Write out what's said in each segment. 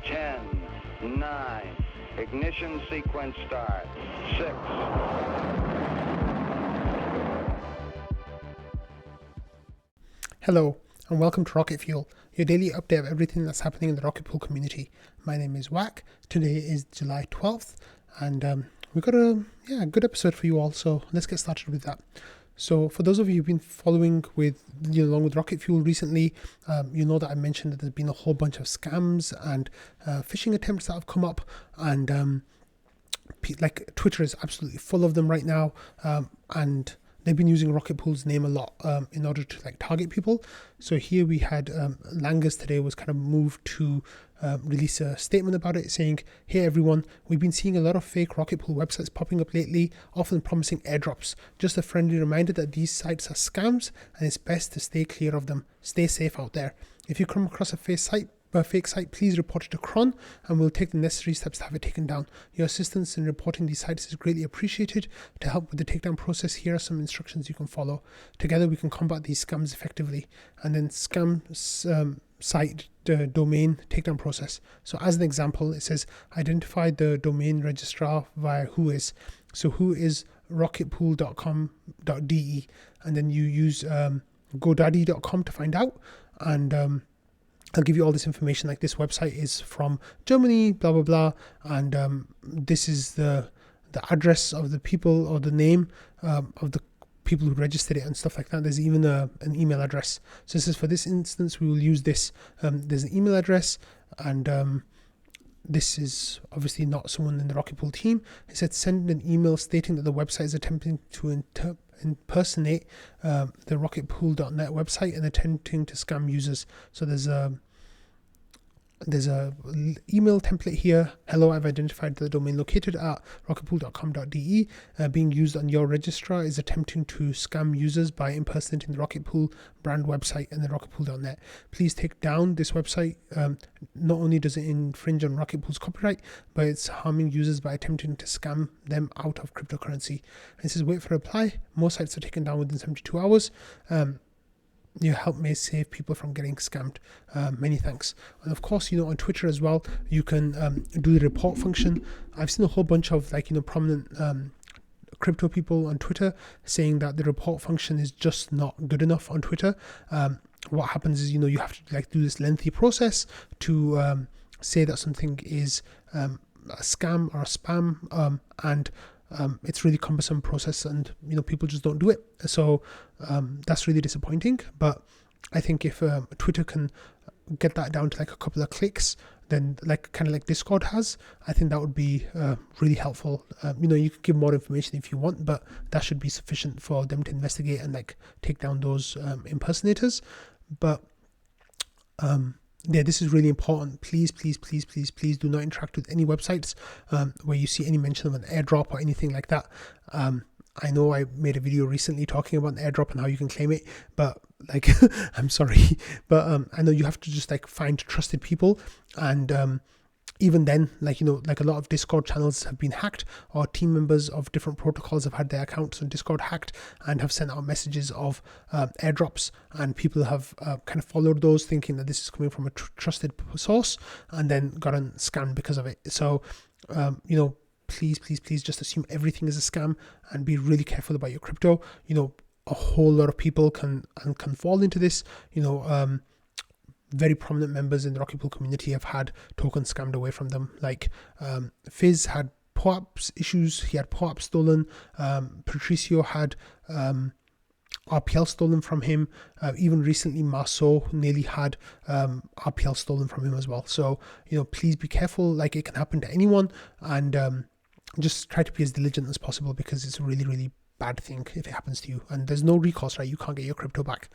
10, 9, ignition sequence start, 6. Hello and welcome to Rocket Fuel, your daily update of everything that's happening in the Rocket Pool community. My name is Wack. Today is July 12th and we've got a good episode for you all, so let's get started with that. So for those of you who've been following along with Rocket Fuel recently, you know that I mentioned that there's been a whole bunch of scams and phishing attempts that have come up, and like Twitter is absolutely full of them right now, and they've been using Rocket Pool's name a lot in order to like target people. So here we had Langus today was kind of moved to release a statement about it, saying, "Hey everyone, we've been seeing a lot of fake Rocket Pool websites popping up lately, often promising airdrops. Just a friendly reminder that these sites are scams and it's best to stay clear of them. Stay safe out there. If you come across a fake site, please report it to Cron and we'll take the necessary steps to have it taken down. Your assistance in reporting these sites is greatly appreciated. To help with the takedown process, here are some instructions you can follow. Together we can combat these scams effectively." And then scam site domain takedown process. So as an example, it says identify the domain registrar via whois. So who is rocketpool.com.de, and then you use godaddy.com to find out, and I'll give you all this information, like this website is from Germany, blah, blah, blah. And this is the address of the people, or the name of the people who registered it and stuff like that. There's even an email address. So this is, for this instance, we will use this. There's an email address, and this is obviously not someone in the Rocket Pool team. It said send an email stating that the website is attempting to impersonate the rocketpool.net website and attempting to scam users. So there's a email template here. Hello, I've identified the domain located at rocketpool.com.de being used on your registrar is attempting to scam users by impersonating the Rocket Pool brand website and the rocketpool.net. Please take down this website. Not only does it infringe on Rocket Pool's copyright, but it's harming users by attempting to scam them out of cryptocurrency. And it says wait for a reply. Most sites are taken down within 72 hours. Your help may save people from getting scammed. Many thanks. And of course, on Twitter as well, you can do the report function. I've seen a whole bunch of prominent crypto people on Twitter saying that the report function is just not good enough on Twitter. What happens is, you have to do this lengthy process to say that something is a scam or a spam, and it's really cumbersome process, and people just don't do it. So that's really disappointing. But I think if Twitter can get that down to a couple of clicks, then kind of like Discord has, I think that would be really helpful. You could give more information if you want, but that should be sufficient for them to investigate and take down those impersonators. But this is really important. Please do not interact with any websites where you see any mention of an airdrop or anything like that. I know I made a video recently talking about an airdrop and how you can claim it, but I'm sorry, but I know you have to just find trusted people, and even then, a lot of Discord channels have been hacked, or team members of different protocols have had their accounts on Discord hacked and have sent out messages of airdrops, and people have kind of followed those thinking that this is coming from a trusted source, and then gotten scammed because of it. So, please just assume everything is a scam and be really careful about your crypto. A whole lot of people can fall into this. Very prominent members in the Rocket Pool community have had tokens scammed away from them. Fizz had POAP issues. He had POAP stolen. Patricio had RPL stolen from him. Even recently, Marceau nearly had RPL stolen from him as well. So, please be careful. It can happen to anyone, and just try to be as diligent as possible, because it's a really, really bad thing if it happens to you. And there's no recourse, right? You can't get your crypto back.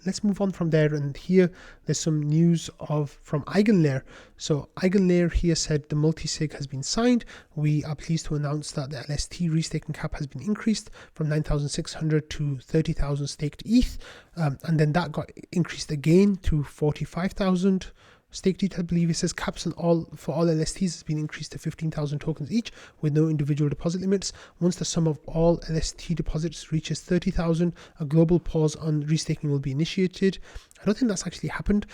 Let's move on from there, and here there's some news from EigenLayer. So EigenLayer here said the multi-sig has been signed. We are pleased to announce that the LST restaking cap has been increased from 9,600 to 30,000 staked ETH, and then that got increased again to 45,000 staked ETH. I believe it says caps for all LSTs has been increased to 15,000 tokens each with no individual deposit limits. Once the sum of all LST deposits reaches 30,000, a global pause on restaking will be initiated. I don't think that's actually happened.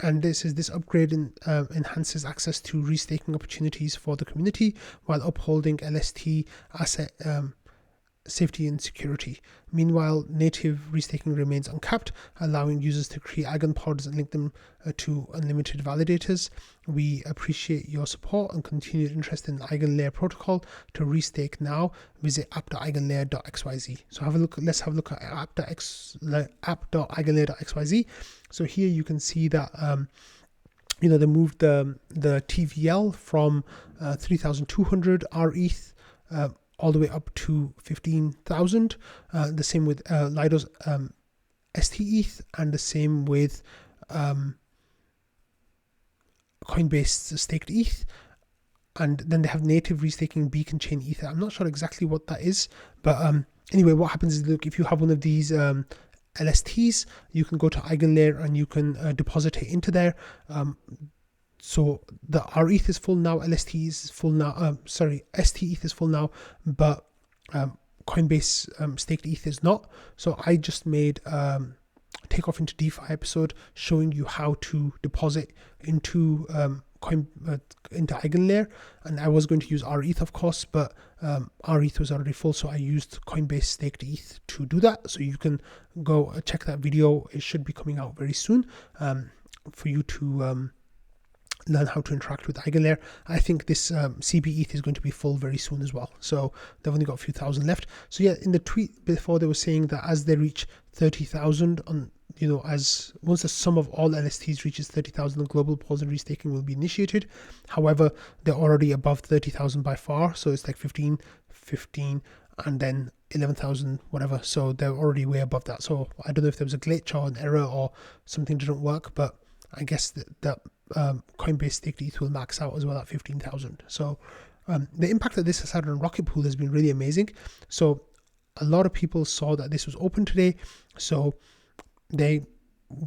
And this upgrade enhances access to restaking opportunities for the community while upholding LST asset safety and security. Meanwhile, native restaking remains uncapped, allowing users to create eigenpods and link them to unlimited validators. We appreciate your support and continued interest in the EigenLayer protocol. To restake now, visit app.eigenlayer.xyz. So let's have a look at app.eigenlayer.xyz. So here you can see that they moved the TVL from 3,200 rETH all the way up to 15,000. The same with Lido's stETH, and the same with Coinbase staked ETH. And then they have native restaking beacon chain Ether. I'm not sure exactly what that is, but anyway, what happens is, look, if you have one of these LSTs, you can go to EigenLayer and you can deposit it into there. So the rETH is full now, LST is full now, stETH is full now, but Coinbase staked ETH is not. So I just made Takeoff into DeFi episode showing you how to deposit into into EigenLayer, and I was going to use rETH, of course, but rETH was already full, so I used Coinbase staked ETH to do that. So you can go check that video. It should be coming out very soon for you to learn how to interact with EigenLayer. I think this CBETH is going to be full very soon as well. So they've only got a few thousand left. So yeah, in the tweet before, they were saying that as they reach 30,000 on, as once the sum of all LSTs reaches 30,000, the global pause and restaking will be initiated. However, they're already above 30,000 by far. So it's like 15, and then 11,000, whatever. So they're already way above that. So I don't know if there was a glitch or an error or something didn't work, but I guess that Coinbase staked ETH will max out as well at 15,000. So the impact that this has had on Rocket Pool has been really amazing. So a lot of people saw that this was open today, so they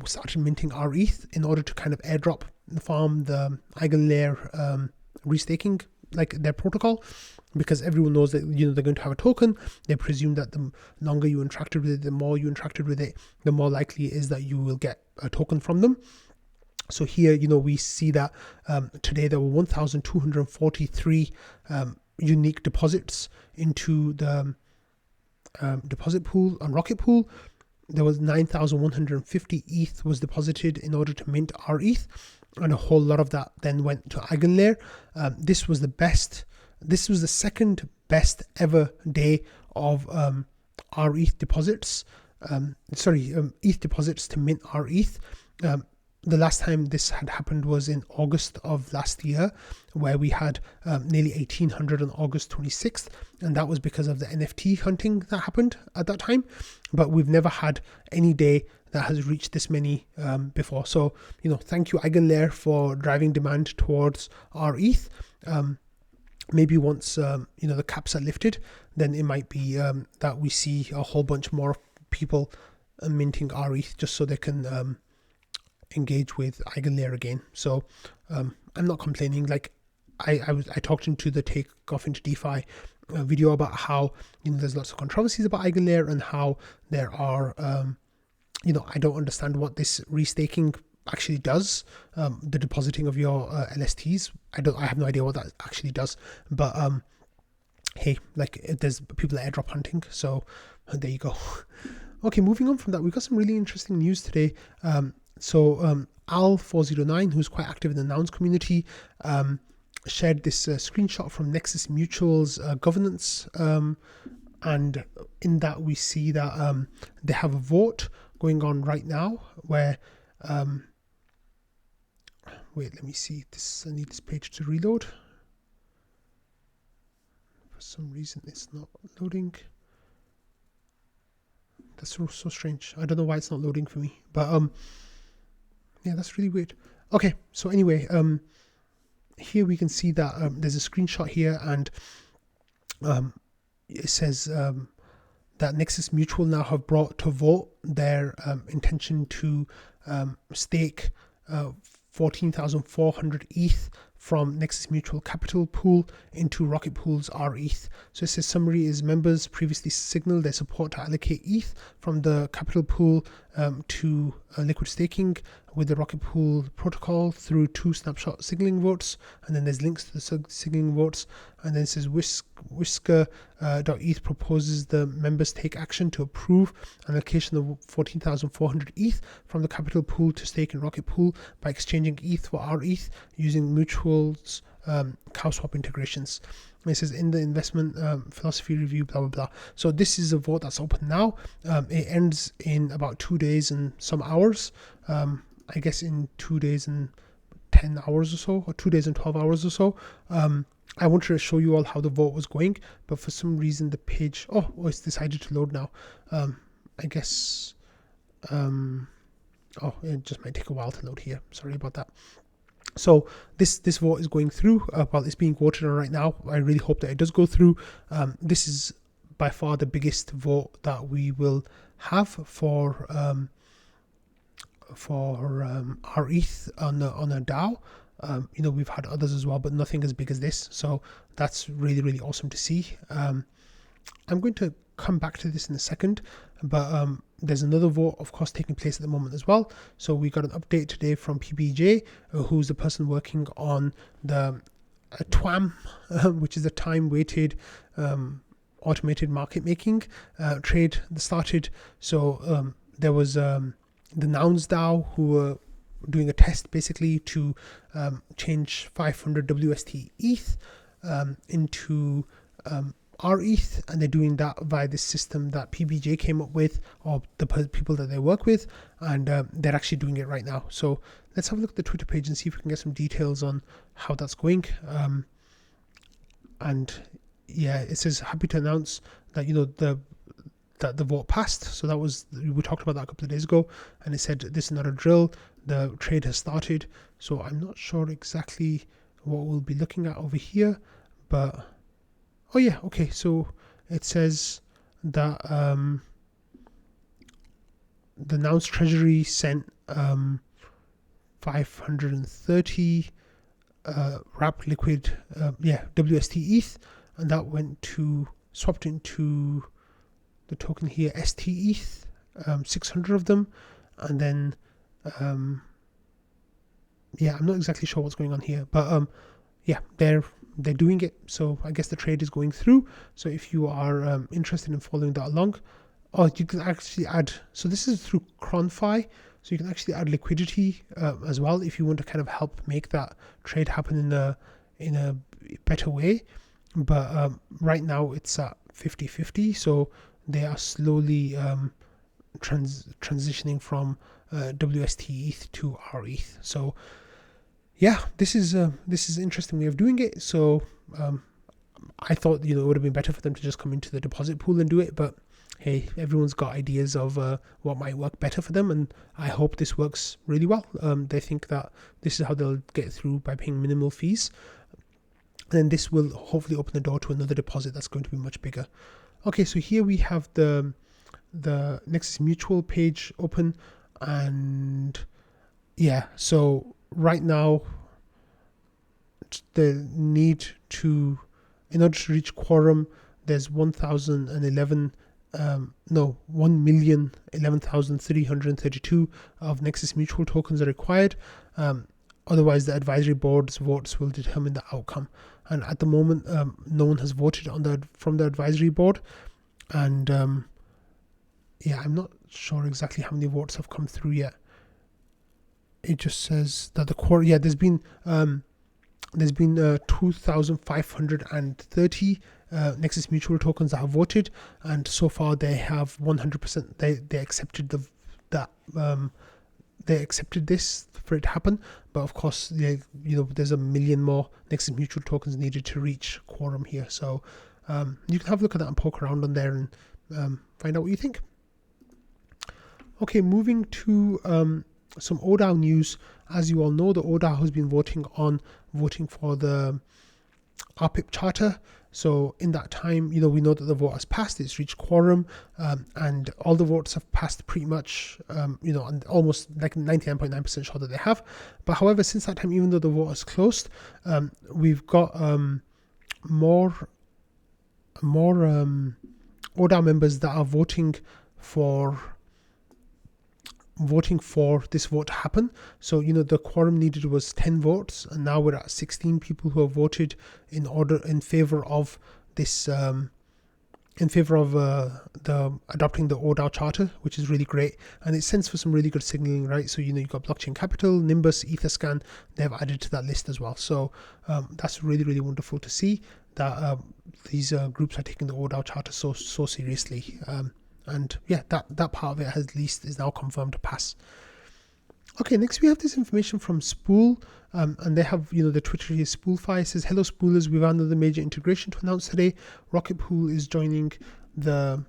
started minting rETH in order to kind of airdrop the farm the EigenLayer restaking, like their protocol, because everyone knows that they're going to have a token. They presume that the longer you interacted with it, the more you interacted with it, the more likely it is that you will get a token from them. So here, we see that today there were 1,243 unique deposits into the deposit pool on Rocket Pool. There was 9,150 ETH was deposited in order to mint rETH, and a whole lot of that then went to EigenLayer. This was the second best ever day of rETH deposits. ETH deposits to mint rETH. The last time this had happened was in August of last year, where we had nearly 1,800 on August 26th, and that was because of the NFT hunting that happened at that time. But we've never had any day that has reached this many before. So, thank you EigenLayer for driving demand towards rETH. Maybe once the caps are lifted, then it might be that we see a whole bunch more people minting rETH just so they can engage with EigenLayer again. So I'm not complaining. Like I talked into the Takeoff into DeFi video about how there's lots of controversies about EigenLayer and how there are I don't understand what this restaking actually does, the depositing of your LSTs. I have no idea what that actually does, but hey, like there's people at airdrop hunting, so there you go. Okay, moving on from that, we've got some really interesting news today. So Al409, who's quite active in the Nouns community, shared this screenshot from Nexus Mutual's governance, and in that we see that they have a vote going on right now where wait, let me see this. I need this page to reload. For some reason it's not loading. That's so strange. I don't know why it's not loading for me, but yeah, that's really weird. Okay, so anyway, here we can see that there's a screenshot here, and it says that Nexus Mutual now have brought to vote their intention to stake 14,400 ETH from Nexus Mutual Capital Pool into Rocket Pool's rETH. So it says summary is members previously signaled their support to allocate ETH from the capital pool to liquid staking with the Rocket Pool protocol through 2 snapshot signaling votes, and then there's links to the signaling votes, and then it says whisker.eth proposes the members take action to approve an allocation of 14,400 ETH from the capital pool to stake in Rocket Pool by exchanging ETH for rETH using Mutual's cow swap integrations. And it says in the investment philosophy review, blah blah blah. So this is a vote that's open now. It ends in about 2 days and some hours. I guess in 2 days and 10 hours or so, or 2 days and 12 hours or so. I wanted to show you all how the vote was going, but for some reason the page, it's decided to load now. I guess, it just might take a while to load here. Sorry about that. So this vote is going through. While it's being voted on right now, I really hope that it does go through. This is by far the biggest vote that we will have for rETH on a DAO. We've had others as well, but nothing as big as this. So that's really, really awesome to see. I'm going to come back to this in a second, but there's another vote, of course, taking place at the moment as well. So we got an update today from PBJ, who's the person working on the TWAM, which is a time-weighted automated market making trade that started. So there was the Nouns DAO who were doing a test basically to change 500 wstETH into rETH, and they're doing that via this system that PBJ came up with, or the people that they work with, and they're actually doing it right now. So let's have a look at the Twitter page and see if we can get some details on how that's going. And yeah, it says happy to announce that that the vote passed. So that was, we talked about that a couple of days ago, and it said this is not a drill, the trade has started. So I'm not sure exactly what we'll be looking at over here, but okay, so it says that the Nouns Treasury sent 530 wrapped liquid wstETH, and that swapped into the token here stETH, 600 of them, and then I'm not exactly sure what's going on here, but they're doing it. So I guess the trade is going through. So if you are interested in following that along, you can actually add, so this is through CronFi, so you can actually add liquidity as well if you want to kind of help make that trade happen in a better way. But right now it's at 50-50, so they are slowly transitioning from wstETH to rETH. So yeah, this is an interesting way of doing it. So I thought it would have been better for them to just come into the deposit pool and do it, but hey, everyone's got ideas of what might work better for them, and I hope this works really well. They think that this is how they'll get through by paying minimal fees, and this will hopefully open the door to another deposit that's going to be much bigger. Okay, so here we have the Nexus Mutual page open, and yeah, so right now the need to, in order to reach quorum, there's 1,011,332 of Nexus Mutual tokens are required. Otherwise the advisory board's votes will determine the outcome, and at the moment no one has voted from the advisory board, and I'm not sure exactly how many votes have come through yet. It just says that the quorum, there's been 2,530 Nexus Mutual tokens that have voted, and so far they have 100%. They accepted they accepted this for it to happen. But of course, there's a million more Nexus Mutual tokens needed to reach quorum here. So you can have a look at that and poke around on there and find out what you think. Okay, moving to some oDAO news. As you all know, the oDAO has been voting for the RPIP charter, So in that time, we know that the vote has passed, it's reached quorum, and all the votes have passed pretty much, and almost like 99.9% sure that they have. But however, since that time, even though the vote is closed, we've got more oDAO members that are voting for this vote to happen. So the quorum needed was 10 votes, and now we're at 16 people who have voted in favor of this the adopting the oDAO charter, which is really great, and it sends for some really good signaling, right? So you've got Blockchain Capital, Nimbus, Etherscan, they've added to that list as well. So that's really, really wonderful to see that these groups are taking the oDAO charter so seriously. And yeah, that part of it at least is now confirmed to pass. Okay, next we have this information from Spool, and they have, the Twitter here, Spoolify. It says, hello Spoolers, we've had another major integration to announce today. Rocket Pool is joining the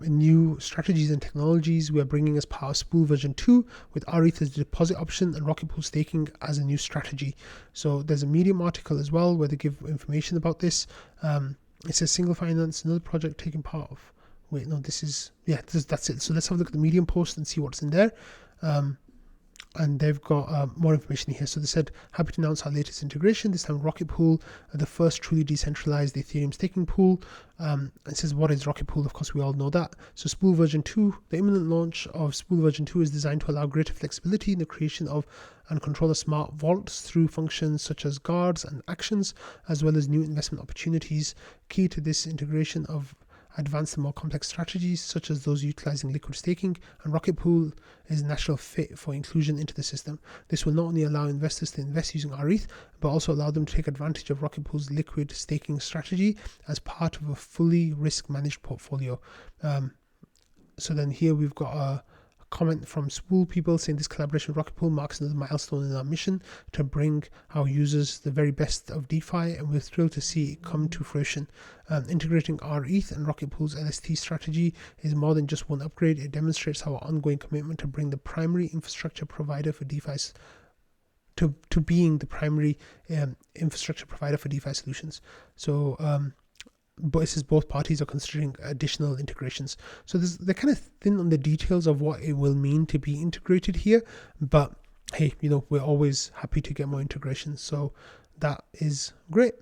new strategies and technologies we're bringing as part of Spool version 2 with rETH as the deposit option and Rocket Pool staking as a new strategy. So there's a Medium article as well where they give information about this. It says single finance, another project taking part of. Wait, no, that's it. So let's have a look at the Medium post and see what's in there. And they've got more information here. So they said, happy to announce our latest integration, this time Rocket Pool, the first truly decentralized Ethereum staking pool. It says, what is Rocket Pool? Of course, we all know that. So Spool version 2, the imminent launch of Spool version 2 is designed to allow greater flexibility in the creation of and control of smart vaults through functions such as guards and actions, as well as new investment opportunities. Key to this integration of advanced and more complex strategies such as those utilizing liquid staking, and Rocket Pool is a natural fit for inclusion into the system. This will not only allow investors to invest using rETH, but also allow them to take advantage of Rocket Pool's liquid staking strategy as part of a fully risk managed portfolio. So then here we've got a comment from Spool people saying this collaboration with Rocket Pool marks another milestone in our mission to bring our users the very best of DeFi, and we're thrilled to see it come to fruition. Integrating rETH and Rocket Pool's LST strategy is more than just one upgrade. It demonstrates our ongoing commitment to bring the primary infrastructure provider for DeFi to being the primary infrastructure provider for DeFi solutions. So but it says both parties are considering additional integrations. So they're kind of thin on the details of what it will mean to be integrated here. But hey, we're always happy to get more integrations. So that is great.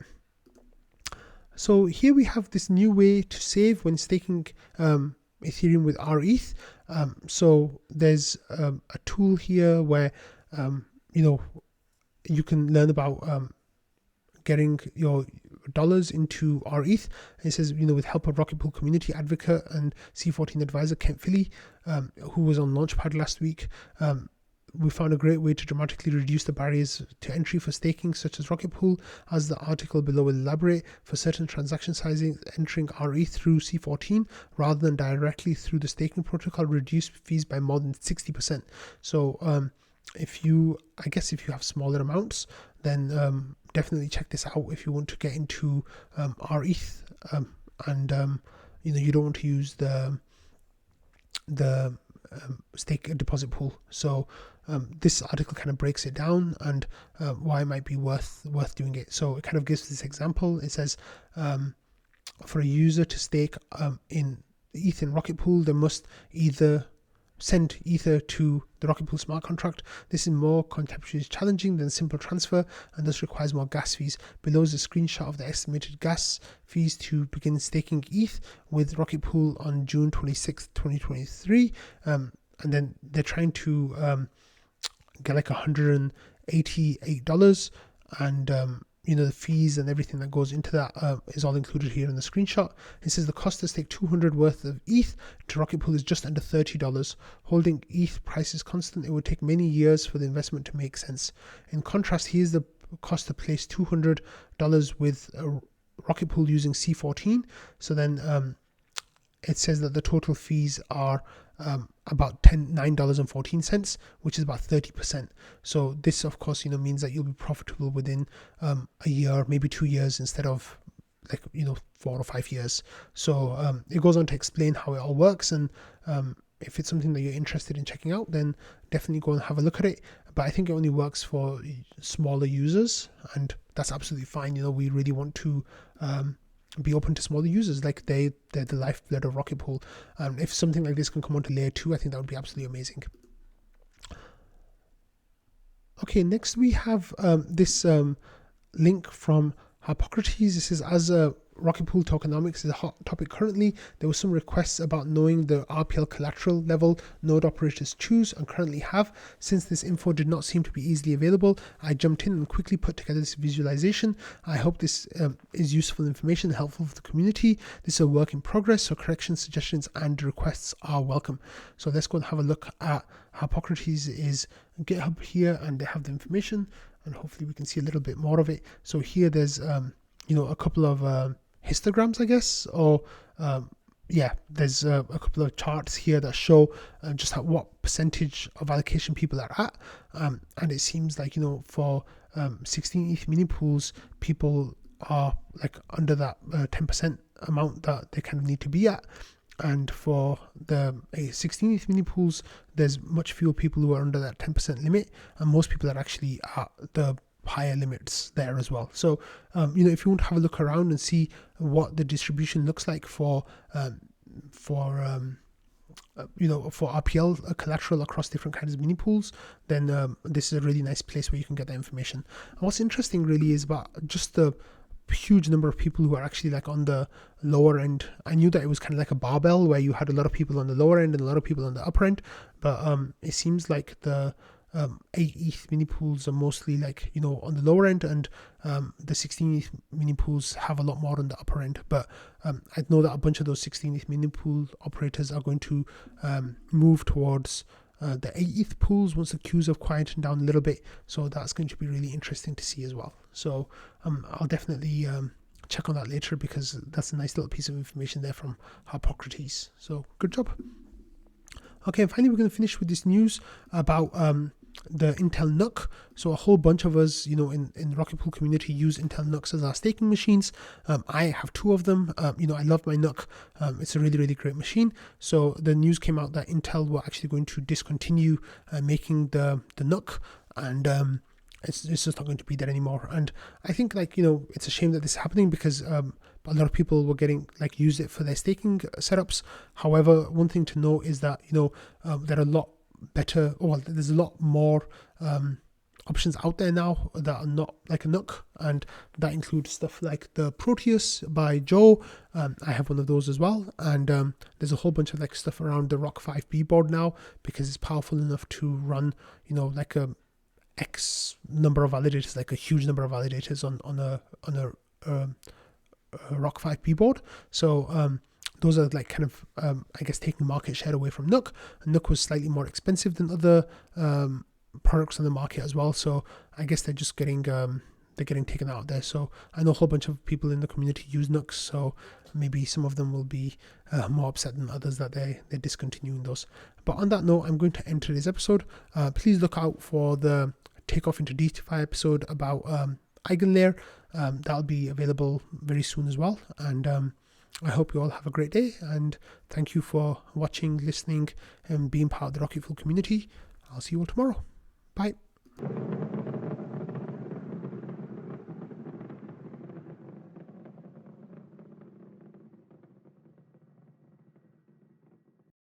So here we have this new way to save when staking Ethereum with rETH. So there's a tool here where, you can learn about getting your dollars into rETH. It says, with help of Rocket Pool community advocate and C14 advisor Kent Philly, who was on Launchpad last week, we found a great way to dramatically reduce the barriers to entry for staking, such as Rocket Pool. As the article below will elaborate, for certain transaction sizing, entering rETH through C14 rather than directly through the staking protocol reduce fees by more than 60%. So if you have smaller amounts, then definitely check this out if you want to get into rETH, and you don't want to use the stake deposit pool. So this article kind of breaks it down and why it might be worth doing it. So it kind of gives this example. It says for a user to stake in ETH in Rocket Pool, they must either send Ether to the Rocket Pool smart contract. This is more conceptually challenging than simple transfer and thus requires more gas fees. Below is a screenshot of the estimated gas fees to begin staking ETH with Rocket Pool on June 26th, 2023. And then they're trying to get like $188, and the fees and everything that goes into that is all included here in the screenshot. It says the cost to stake 200 worth of ETH to Rocket Pool is just under $30. Holding ETH prices constant, it would take many years for the investment to make sense. In contrast, here's the cost to place $200 with Rocket Pool using C14. So then it says that the total fees are about $9.14, which is about 30%. So this, of course, means that you'll be profitable within a year, maybe 2 years, instead of 4 or 5 years. So it goes on to explain how it all works, and if it's something that you're interested in checking out, then definitely go and have a look at it. but I think it only works for smaller users, and that's absolutely fine. We really want to be open to smaller users, like they're the lifeblood of Rocket Pool. If something like this can come onto layer 2, I think that would be absolutely amazing. Okay, next we have this link from Hippocrates. This is, as Rocket Pool tokenomics is a hot topic currently, there were some requests about knowing the RPL collateral level node operators choose and currently have. Since this info did not seem to be easily available, I jumped in and quickly put together this visualization. I hope this is useful information and helpful for the community. This is a work in progress, so corrections, suggestions and requests are welcome. So let's go and have a look at Hippocrates is GitHub here, and they have the information, and hopefully we can see a little bit more of it. So here there's a couple of histograms, I guess, or there's a couple of charts here that show just what percentage of allocation people are at, and it seems like for 16 ETH mini pools, people are like under that 10% amount that they kind of need to be at. And for the 16 ETH mini pools, there's much fewer people who are under that 10% limit, and most people are actually at the higher limits there as well. So if you want to have a look around and see what the distribution looks like for RPL collateral across different kinds of mini pools, then this is a really nice place where you can get that information. And what's interesting really is about just the huge number of people who are actually like on the lower end. I knew that it was kind of like a barbell where you had a lot of people on the lower end and a lot of people on the upper end, but it seems like the 8 ETH mini pools are mostly like on the lower end, and the 16 ETH mini pools have a lot more on the upper end. But I know that a bunch of those 16 ETH mini pool operators are going to move towards the 8 ETH pools once the queues have quietened down a little bit, so that's going to be really interesting to see as well. So I'll definitely check on that later, because that's a nice little piece of information there from Hippocrates. So good job. Okay, and finally we're going to finish with this news about the Intel NUC. So a whole bunch of us, in the Rocket Pool community use Intel NUCs as our staking machines. I have 2 of them. I love my NUC. It's a really, really great machine. So the news came out that Intel were actually going to discontinue making the NUC, and it's just not going to be there anymore. And I think it's a shame that this is happening, because a lot of people were getting use it for their staking setups. However, one thing to note is that there are a lot better, there's a lot more options out there now that are not like a NUC, and that includes stuff like the Proteus by Joe. I have one of those as well, and there's a whole bunch of stuff around the Rock 5B board now, because it's powerful enough to run a X number of validators, like a huge number of validators on a Rock 5B board. So those are I guess taking market share away from NUC. And NUC was slightly more expensive than other products on the market as well. So I guess they're just getting taken out there. So I know a whole bunch of people in the community use NUCs, so maybe some of them will be more upset than others that they're discontinuing those. But on that note, I'm going to end today's episode. Please look out for the Takeoff into DeFi episode about EigenLayer. That'll be available very soon as well. And I hope you all have a great day, and thank you for watching, listening, and being part of the Rocket Pool community. I'll see you all tomorrow. Bye.